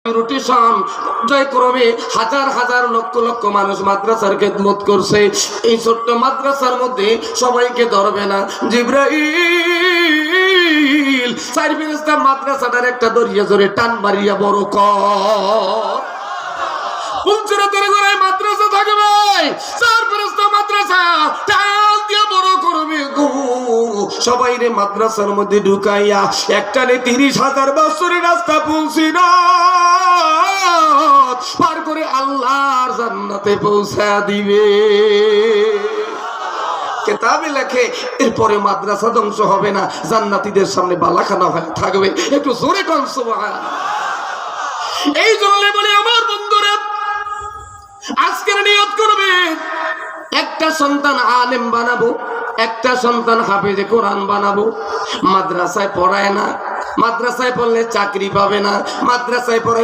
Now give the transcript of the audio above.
Rotation পর্যায়ক্রমে হাজার হাজার লক্ষ লক্ষ মানুষ মাদ্রাসার খেদমত করছে। এই ছোট্ট মাদ্রাসার মধ্যে সবাইকে ধরবে না। জিবরাইল চার ফেরেশতা মাদ্রাসাটার একটা দরিয়া জোরে টান মারিয়া বড় কর পুলচুরাতের ঘরে মাদ্রাসা থাকবে। চার ফেরেশতা মাদ্রাসা টান দিয়ে বড় করবে গো। সবাই রে মাদ্রাসার মধ্যে ঢুকাইয়া একটানে 30,000 বছরের রাস্তা পৌঁছি না পার করে আল্লাহর জান্নাতে পৌঁছা দিবে। কিতাবে লেখে এরপরে মাদ্রাসা ধ্বংস হবে না, জান্নাতীদের সামনে বালাখানা হয়ে থাকবে। একটু জোরে কোন সুবহানাল্লাহ। এই জন্য বলি আমার বন্ধুরা, আজকের নিয়ত করবে একটা সন্তান আলেম বানাবো, একটা সন্তান হাফেজে কোরআন বানাবো। মাদ্রাসায় পড়ায় না, মাদ্রাসায় পড়লে চাকরি পাবে না, মাদ্রাসায় পড়াই